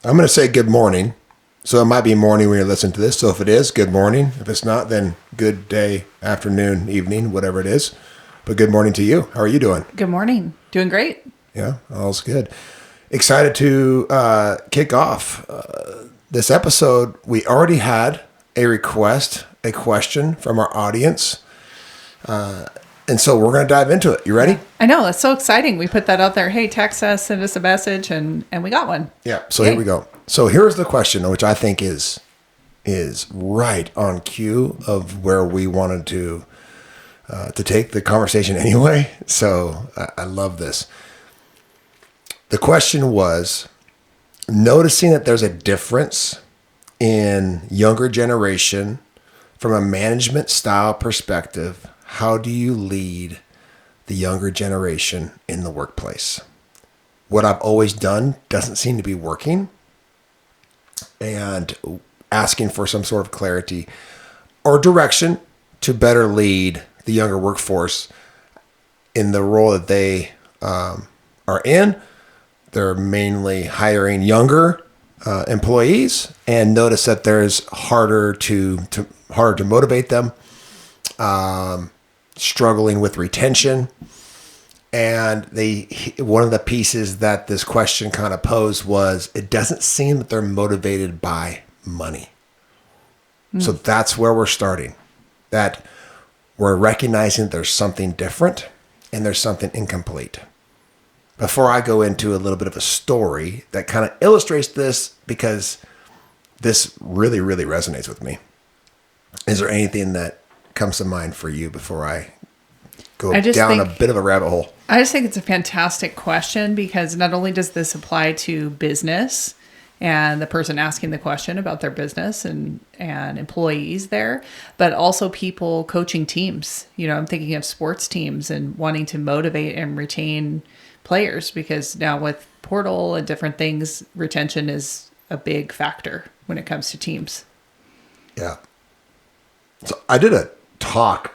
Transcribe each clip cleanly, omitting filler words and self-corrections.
I'm going to say good morning. So it might be morning when you're listening to this. So if it is, good morning. If it's not, then good day, afternoon, evening, whatever it is. But good morning to you. How are you doing? Good morning. Doing great. Yeah, all's good. Excited to kick off this episode. We already had a question from our audience. And so we're going to dive into it. You ready? I know. That's so exciting. We put that out there. Hey, text us, send us a message, and we got one. Yeah. So Here we go. So here's the question, which I think is right on cue of where we wanted to take the conversation anyway. So I love this. The question was, noticing that there's a difference in younger generation from a management style perspective, how do you lead the younger generation in the workplace? What I've always done doesn't seem to be working, and asking for some sort of clarity or direction to better lead the younger workforce in the role that they are in. They're mainly hiring younger employees, and notice that there's harder to motivate them, struggling with retention. And one of the pieces that this question kind of posed was, it doesn't seem that they're motivated by money. So that's where we're starting. That we're recognizing there's something different and there's something incomplete. Before I go into a little bit of a story that kind of illustrates this, because this really, really resonates with me. Is there anything that comes to mind for you before I go down a bit of a rabbit hole? I just think it's a fantastic question, because not only does this apply to business and the person asking the question about their business and employees there, but also people coaching teams. You know, I'm thinking of sports teams and wanting to motivate and retain players, because now with portal and different things, retention is a big factor when it comes to teams. Yeah. So I did a talk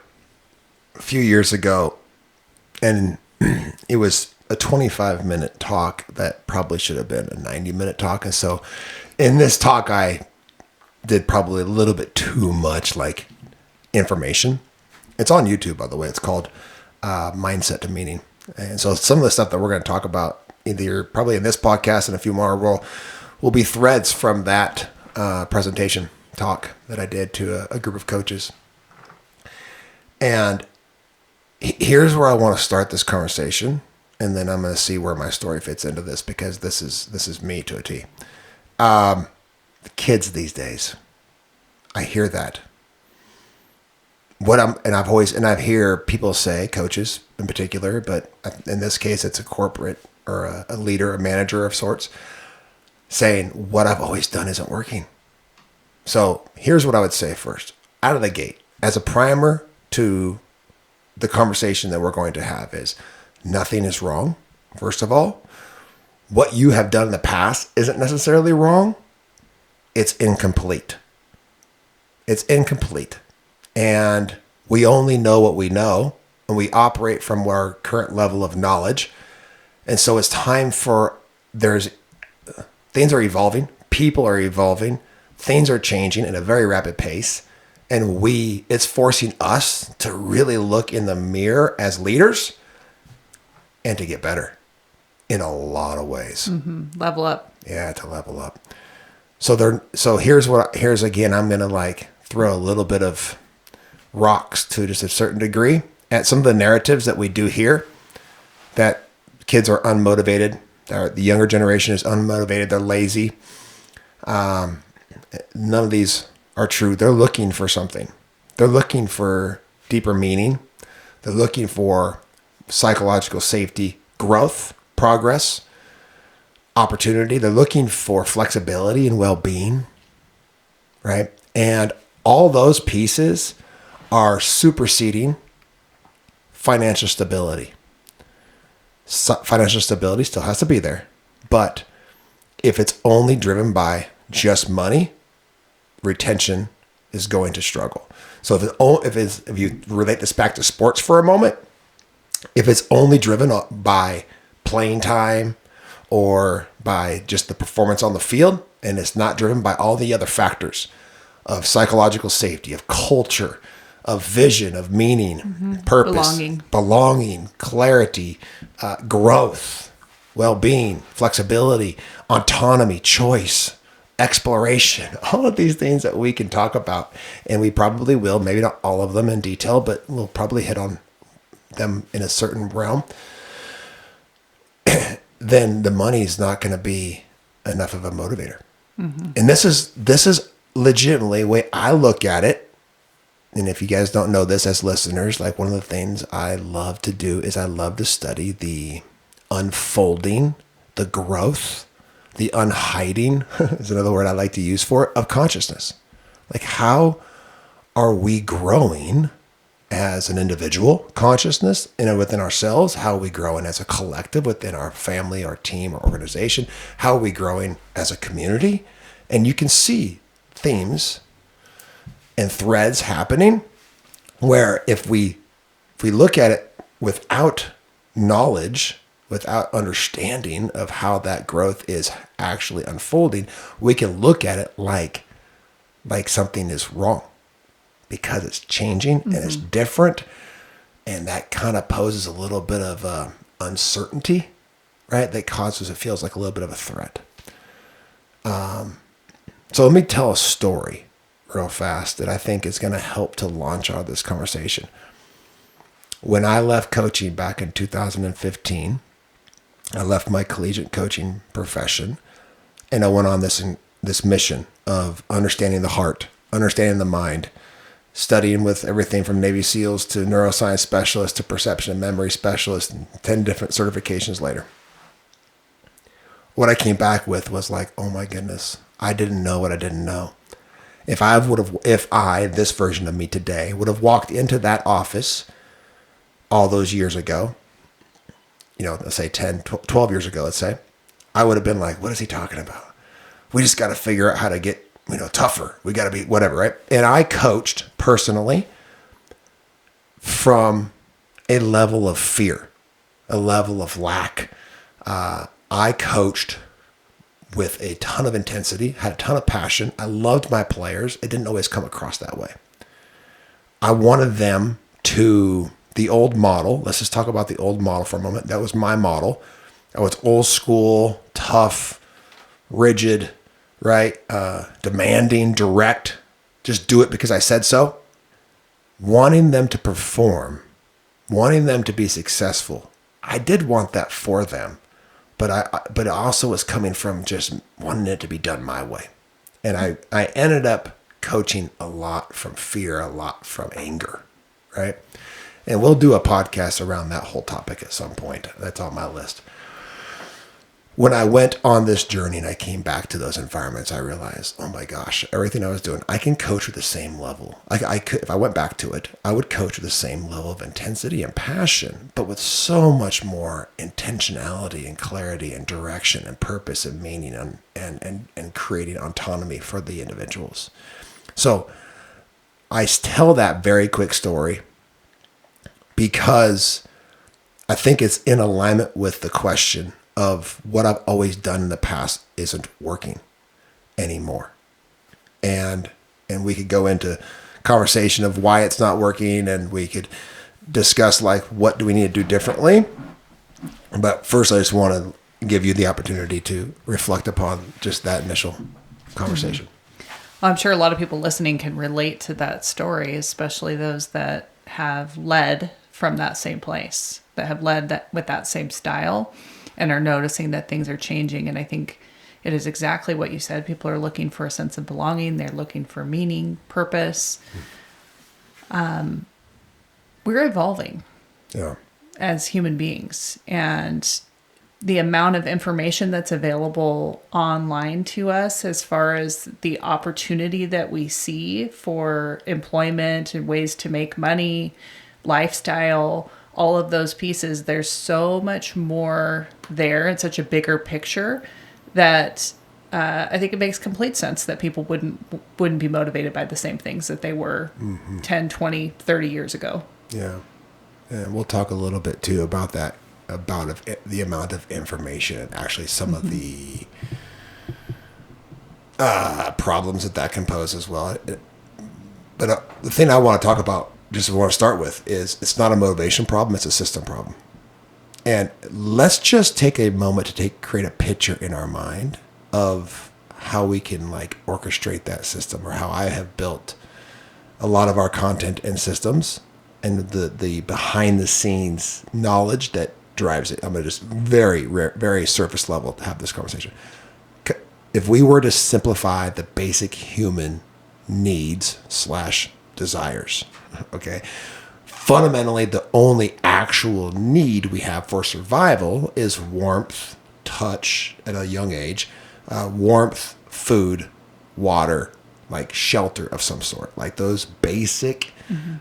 a few years ago, and it was a 25-minute talk that probably should have been a 90-minute talk. And so in this talk, I did probably a little bit too much like information. It's on YouTube, by the way. It's called Mindset to Meaning. And so some of the stuff that we're going to talk about, either probably in this podcast and a few more, will be threads from that presentation talk that I did to a group of coaches. And here's where I want to start this conversation, and then I'm going to see where my story fits into this, because this is me to a T. The kids these days, I hear that. I've hear people say, coaches in particular, but in this case, it's a corporate or a leader, a manager of sorts, saying what I've always done isn't working. So here's what I would say first, out of the gate, as a primer to the conversation that we're going to have, is nothing is wrong. First of all, what you have done in the past isn't necessarily wrong. It's incomplete. It's incomplete. And we only know what we know, and we operate from our current level of knowledge. And so it's time for, things are evolving, people are evolving, things are changing at a very rapid pace. And it's forcing us to really look in the mirror as leaders and to get better in a lot of ways. Mm-hmm. Level up. Yeah, to level up. So here's again, I'm going to throw a little bit of rocks to just a certain degree at some of the narratives that we do hear, that kids are unmotivated. The younger generation is unmotivated. They're lazy. None of these are true. They're looking for something. They're looking for deeper meaning. They're looking for psychological safety, growth, progress, opportunity. They're looking for flexibility and well-being, right? And all those pieces are superseding financial stability. Financial stability still has to be there, but if it's only driven by just money, retention is going to struggle. So if you relate this back to sports for a moment, if it's only driven by playing time or by just the performance on the field, and it's not driven by all the other factors of psychological safety, of culture, of vision, of meaning, purpose, belonging, clarity, growth, well-being, flexibility, autonomy, choice, exploration, all of these things that we can talk about. And we probably will, maybe not all of them in detail, but we'll probably hit on them in a certain realm. Then the money is not going to be enough of a motivator. And this is legitimately the way I look at it. And if you guys don't know this as listeners, like one of the things I love to do is I love to study the unfolding, the growth, the unhiding is another word I like to use for it, of consciousness. Like, how are we growing as an individual consciousness within ourselves? How are we growing as a collective within our family, our team, our organization? How are we growing as a community? And you can see themes and threads happening where if we look at it without knowledge, without understanding of how that growth is actually unfolding, we can look at it like something is wrong because it's changing and it's different. And that kind of poses a little bit of uncertainty, right? That causes, it feels like a little bit of a threat. So let me tell a story real fast that I think is going to help to launch all this conversation. When I left coaching back in 2015, I left my collegiate coaching profession and I went on this mission of understanding the heart, understanding the mind, studying with everything from Navy SEALs to neuroscience specialist to perception and memory specialist, and 10 different certifications later. What I came back with was like, oh my goodness, I didn't know what I didn't know. If I, this version of me today, would have walked into that office all those years ago, let's say 10, 12 years ago, let's say, I would have been like, what is he talking about? We just got to figure out how to get, tougher. We got to be whatever, right? And I coached personally from a level of fear, a level of lack. I coached with a ton of intensity, had a ton of passion. I loved my players. It didn't always come across that way. I wanted them to, the old model, let's just talk about the old model for a moment. That was my model. I was old school, tough, rigid, right? Demanding, direct, just do it because I said so. Wanting them to perform, wanting them to be successful. I did want that for them. But it also was coming from just wanting it to be done my way. And I ended up coaching a lot from fear, a lot from anger, right? And we'll do a podcast around that whole topic at some point. That's on my list. When I went on this journey and I came back to those environments, I realized, oh my gosh, everything I was doing, I can coach with the same level. I could, if I went back to it, I would coach with the same level of intensity and passion, but with so much more intentionality and clarity and direction and purpose and meaning and creating autonomy for the individuals. So I tell that very quick story because I think it's in alignment with the question of what I've always done in the past isn't working anymore. And we could go into conversation of why it's not working, and we could discuss like what do we need to do differently. But first I just want to give you the opportunity to reflect upon just that initial conversation. Well, I'm sure a lot of people listening can relate to that story, especially those that have led from that same place, that have led with that same style, and are noticing that things are changing. And I think it is exactly what you said. People are looking for a sense of belonging. They're looking for meaning, purpose. We're evolving as human beings. And the amount of information that's available online to us as far as the opportunity that we see for employment and ways to make money, lifestyle, all of those pieces, there's so much more there and such a bigger picture that I think it makes complete sense that people wouldn't be motivated by the same things that they were 10, 20, 30 years ago. Yeah. And we'll talk a little bit too about that about the amount of information and actually some of the problems that can pose as well. But the thing I want to talk about, just want to start with, is it's not a motivation problem, it's a system problem. And let's just take a moment to create a picture in our mind of how we can like orchestrate that system, or how I have built a lot of our content and systems and the behind the scenes knowledge that drives it. I'm going to just very surface level to have this conversation. If we were to simplify the basic human needs / desires, okay, fundamentally the only actual need we have for survival is warmth, touch at a young age, warmth, food, water, like shelter of some sort, like those basic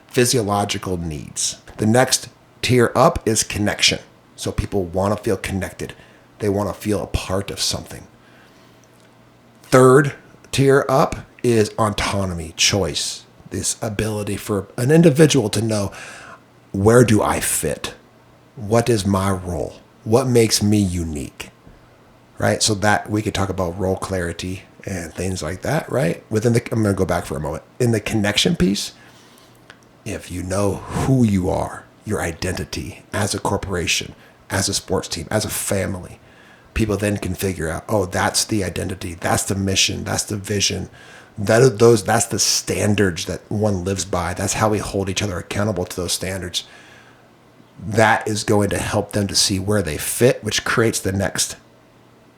physiological needs. The next tier up is connection. So people want to feel connected. They want to feel a part of something. Third tier up is autonomy, choice, this ability for an individual to know, where do I fit? What is my role? What makes me unique? Right? So that we could talk about role clarity and things like that, right? I'm going to go back for a moment. In the connection piece, if you know who you are, your identity as a corporation, as a sports team, as a family, people then can figure out, oh, that's the identity, that's the mission, that's the vision, that's the standards that one lives by. That's how we hold each other accountable to those standards. That is going to help them to see where they fit, which creates the next,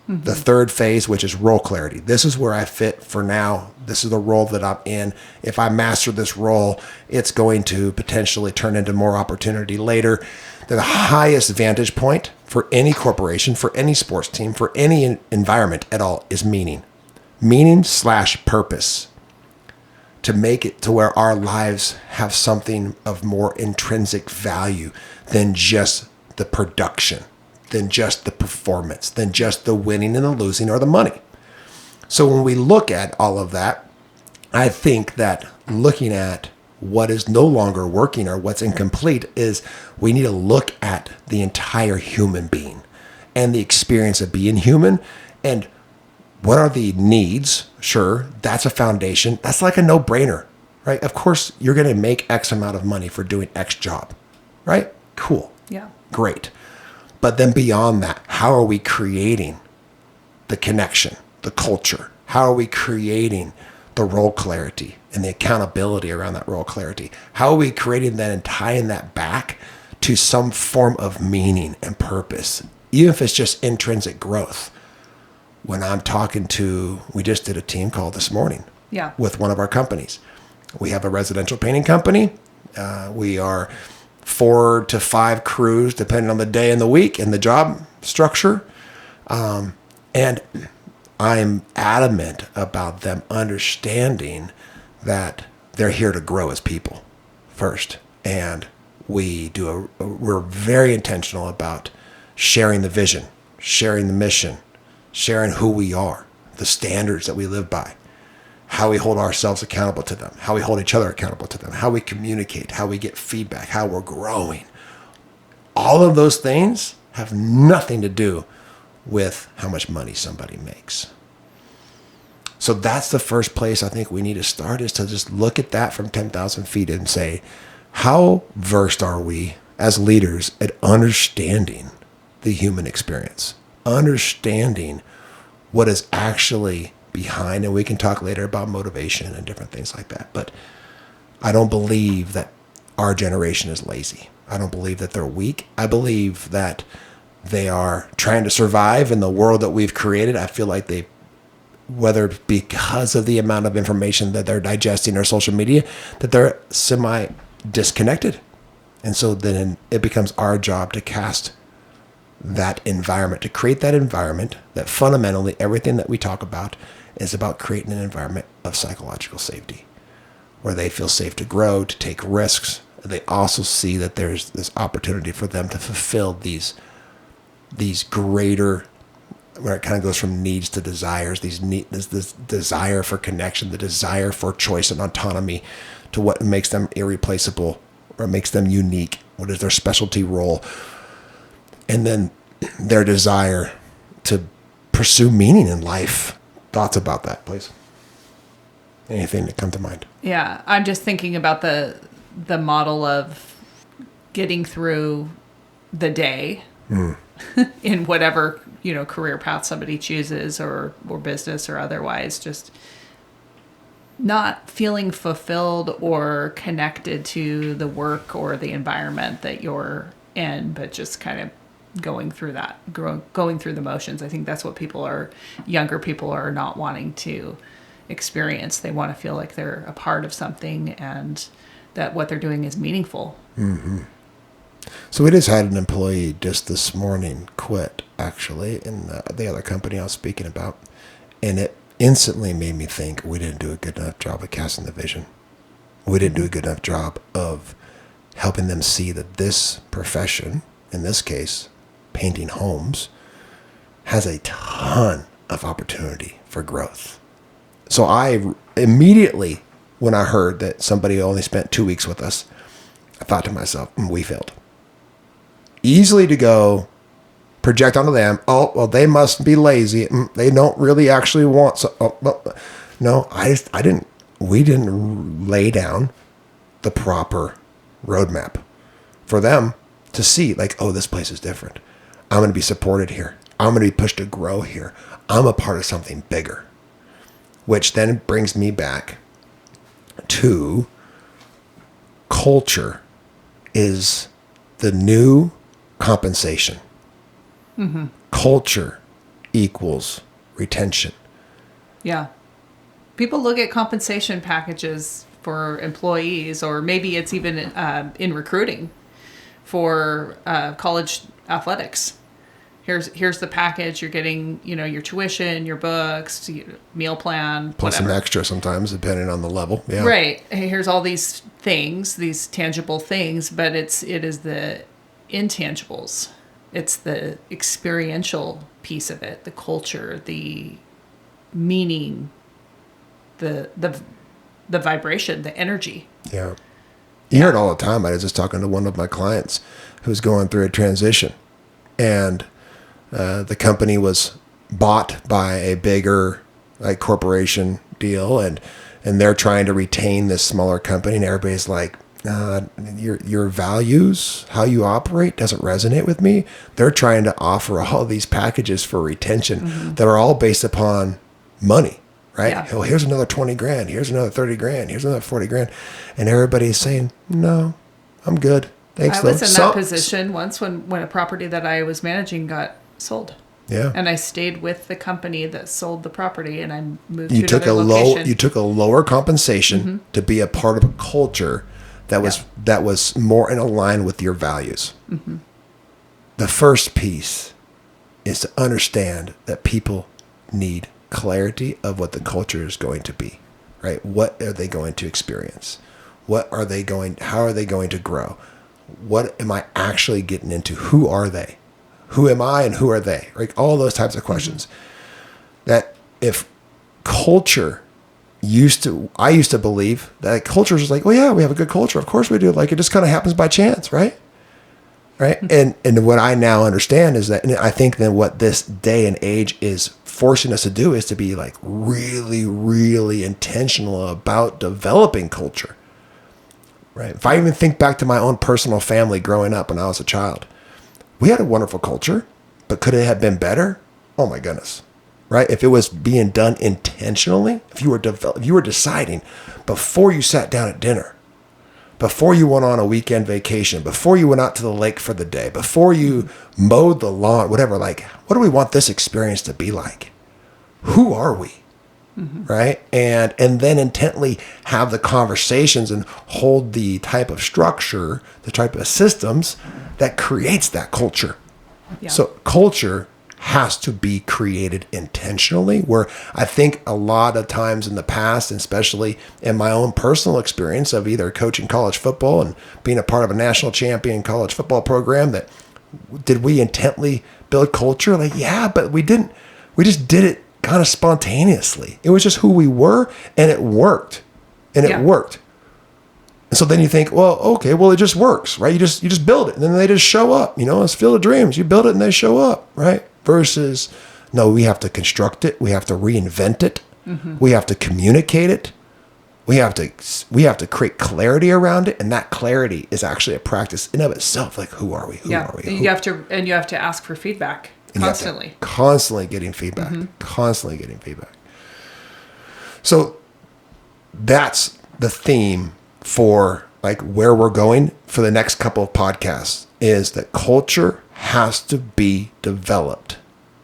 the third phase, which is role clarity. This is where I fit for now. This is the role that I'm in. If I master this role, it's going to potentially turn into more opportunity later. The highest vantage point for any corporation, for any sports team, for any environment at all is meaning. Meaning / purpose. To make it to where our lives have something of more intrinsic value than just the production, than just the performance, than just the winning and the losing or the money. So when we look at all of that, I think that looking at what is no longer working or what's incomplete is we need to look at the entire human being and the experience of being human. And what are the needs? Sure, that's a foundation. That's like a no-brainer, right? Of course, you're going to make X amount of money for doing X job, right? Cool. Yeah. Great. But then beyond that, how are we creating the connection, the culture? How are we creating the role clarity and the accountability around that role clarity? How are we creating that and tying that back to some form of meaning and purpose, even if it's just intrinsic growth? When I'm we just did a team call this morning with one of our companies. We have a residential painting company. We are 4 to 5 crews, depending on the day and the week and the job structure. And I'm adamant about them understanding that they're here to grow as people first. And we're very intentional about sharing the vision, sharing the mission, sharing who we are, the standards that we live by, how we hold ourselves accountable to them, how we hold each other accountable to them, how we communicate, how we get feedback, how we're growing. All of those things have nothing to do with how much money somebody makes. So that's the first place I think we need to start, is to just look at that from 10,000 feet and say, how versed are we as leaders at understanding the human experience, understanding what is actually behind, and we can talk later about motivation and different things like that. But I don't believe that our generation is lazy. I don't believe that they're weak. I believe that they are trying to survive in the world that we've created. I feel like whether because of the amount of information that they're digesting or social media, that they're semi-disconnected. And so then it becomes our job to cast that environment, to create that environment that fundamentally everything that we talk about is about creating an environment of psychological safety, where they feel safe to grow, to take risks. They also see that there's this opportunity for them to fulfill these greater, where it kind of goes from needs to desires, this desire for connection, the desire for choice and autonomy, to what makes them irreplaceable or makes them unique. What is their specialty role? and then their desire to pursue meaning in life. Thoughts about that, please? Anything that come to mind? Yeah, I'm just thinking about the model of getting through the day in whatever, career path somebody chooses or business or otherwise, just not feeling fulfilled or connected to the work or the environment that you're in, but just kind of going through the motions. I think that's what younger people are not wanting to experience. They want to feel like they're a part of something and that what they're doing is meaningful. Mm-hmm. So we just had an employee just this morning quit, actually, in the other company I was speaking about. And it instantly made me think we didn't do a good enough job of casting the vision. We didn't do a good enough job of helping them see that this profession, in this case, painting homes, has a ton of opportunity for growth. So I immediately, when I heard that somebody only spent 2 weeks with us, I thought to myself, we failed. Easily to go project onto them, oh, well, they must be lazy. They don't really actually want so. Oh, well, no, we didn't lay down the proper roadmap for them to see, like, oh, this place is different. I'm going to be supported here. I'm going to be pushed to grow here. I'm a part of something bigger. Which then brings me back to culture is the new compensation. Mm-hmm. Culture equals retention. Yeah. People look at compensation packages for employees, or maybe it's even in recruiting for college athletics. Here's the package. You're getting, your tuition, your books, meal plan, plus whatever. Some extra sometimes, depending on the level. Yeah. Right. Here's all these things, these tangible things, but it is the intangibles. It's the experiential piece of it, the culture, the meaning, the vibration, the energy. Yeah. You hear it all the time. I was just talking to one of my clients who's going through a transition, and the company was bought by a bigger corporation deal, and they're trying to retain this smaller company, and everybody's like, your values, how you operate doesn't resonate with me. They're trying to offer all these packages for retention that are all based upon money, right? Yeah. Oh, here's another 20 grand. Here's another 30 grand. Here's another 40 grand. And everybody's saying, no, I'm good. Thanks. I was in that position once when a property that I was managing got sold. Yeah. And I stayed with the company that sold the property, and I moved to another location. You took a lower compensation to be a part of a culture that was more in line with your values. Mm-hmm. The first piece is to understand that people need clarity of what the culture is going to be, right? What are they going to experience? How are they going to grow? What am I actually getting into? Who are they? Who am I and who are they? Like all those types of questions. That if culture I used to believe that culture is like, well, yeah, we have a good culture. Of course we do. Like it just kind of happens by chance, right? Right. And what I now understand is that, and I think that what this day and age is forcing us to do is to be like really, really intentional about developing culture. Right. If I even think back to my own personal family growing up when I was a child, we had a wonderful culture, but could it have been better? Oh my goodness. Right? If it was being done intentionally, if you were deciding before you sat down at dinner, before you went on a weekend vacation, before you went out to the lake for the day, before you mowed the lawn, whatever, like, what do we want this experience to be like? Who are we? Mm-hmm. Right? And then intently have the conversations and hold the type of structure, the type of systems that creates that culture. Yeah. So culture has to be created intentionally, where I think a lot of times in the past, and especially in my own personal experience of either coaching college football and being a part of a national champion college football program, that did we intently build culture? Like, yeah, but we didn't. We just did it kind of spontaneously. It was just who we were, and it worked. And it worked. And so then you think, well, okay, well, it just works, right? You just build it, and then they just show up. It's Field of Dreams. You build it and they show up, right? Versus, no, we have to construct it. We have to reinvent it. We have to communicate it. We have to create clarity around it, and that clarity is actually a practice in of itself. Like, who are we? Who are we? You have to ask for feedback constantly. Constantly getting feedback. Constantly getting feedback. So that's the theme for like where we're going for the next couple of podcasts, is that culture has to be developed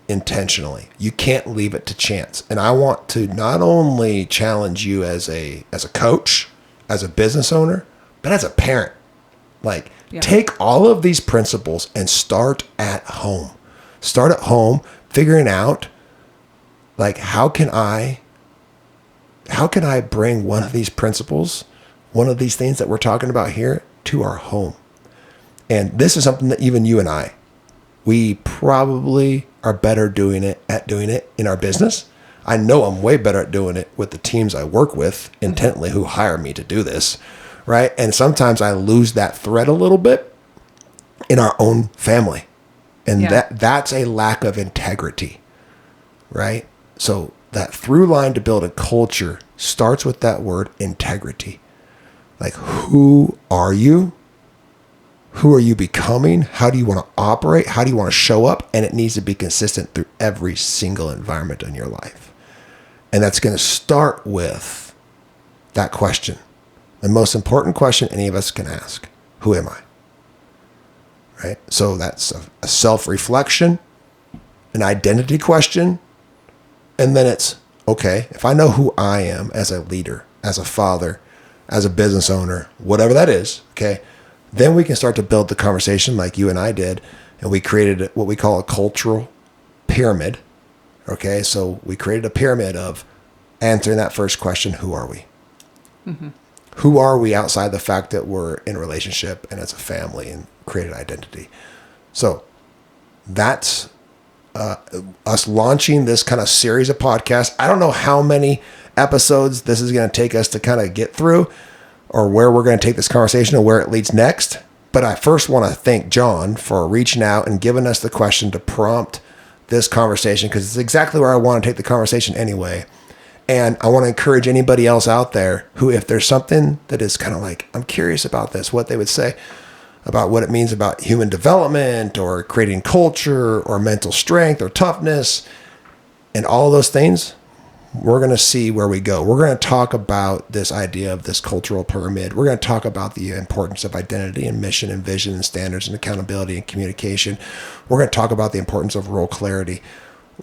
intentionally. You can't leave it to chance. And I want to not only challenge you as a coach, as a business owner, but as a parent. Like, take all of these principles and start at home. Start at home, figuring out like how can I bring one of these principles, one of these things that we're talking about here, to our home. And this is something that even you and I, we probably are better doing it in our business. I know I'm way better at doing it with the teams I work with intently, who hire me to do this, right? And sometimes I lose that thread a little bit in our own family. And that's a lack of integrity, right? So that through line to build a culture starts with that word integrity. Like, who are you? Who are you becoming? How do you want to operate? How do you want to show up? And it needs to be consistent through every single environment in your life. And that's going to start with that question. The most important question any of us can ask: who am I? Right? So that's a self-reflection, an identity question. And then it's, okay, if I know who I am as a leader, as a father, as a business owner, whatever that is, okay, then we can start to build the conversation like you and I did. And we created what we call a cultural pyramid. Okay, so we created a pyramid of answering that first question: who are we? Who are we outside the fact that we're in a relationship and as a family and created identity? So that's us launching this kind of series of podcasts. I don't know how many episodes this is going to take us to kind of get through, or where we're going to take this conversation and where it leads next. But I first want to thank John for reaching out and giving us the question to prompt this conversation, because it's exactly where I want to take the conversation anyway. And I want to encourage anybody else out there who, if there's something that is kind of like, I'm curious about this, what they would say about what it means about human development or creating culture or mental strength or toughness and all those things, we're going to see where we go. We're going to talk about this idea of this cultural pyramid. We're going to talk about the importance of identity and mission and vision and standards and accountability and communication. We're going to talk about the importance of role clarity.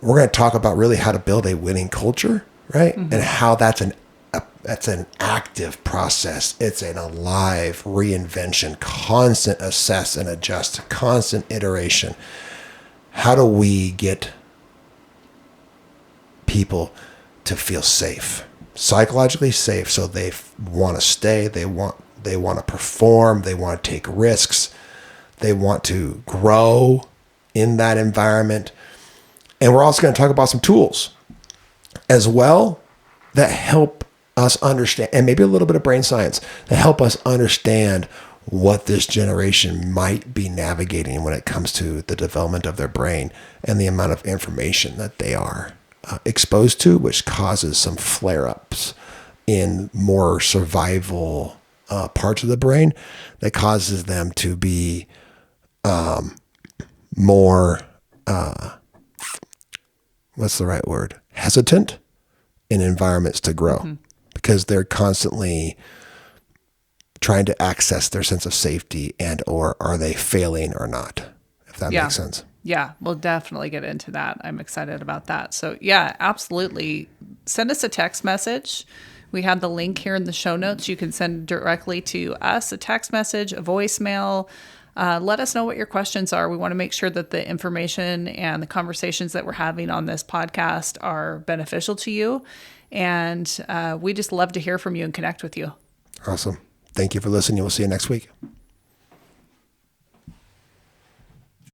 We're going to talk about really how to build a winning culture, right? And how that's an active process. It's an alive reinvention, constant assess and adjust, constant iteration. How do we get people to feel safe, psychologically safe, so they want to stay, they want to perform, they want to take risks, they want to grow in that environment. And we're also going to talk about some tools as well that help us understand, and maybe a little bit of brain science, that help us understand what this generation might be navigating when it comes to the development of their brain and the amount of information that they are exposed to, which causes some flare-ups in more survival parts of the brain, that causes them to be more, what's the right word? Hesitant in environments to grow, because they're constantly trying to access their sense of safety, and or are they failing or not, if that makes sense. Yeah, we'll definitely get into that. I'm excited about that. So yeah, absolutely. Send us a text message. We have the link here in the show notes. You can send directly to us a text message, a voicemail. Let us know what your questions are. We want to make sure that the information and the conversations that we're having on this podcast are beneficial to you. And we just love to hear from you and connect with you. Awesome. Thank you for listening. We'll see you next week.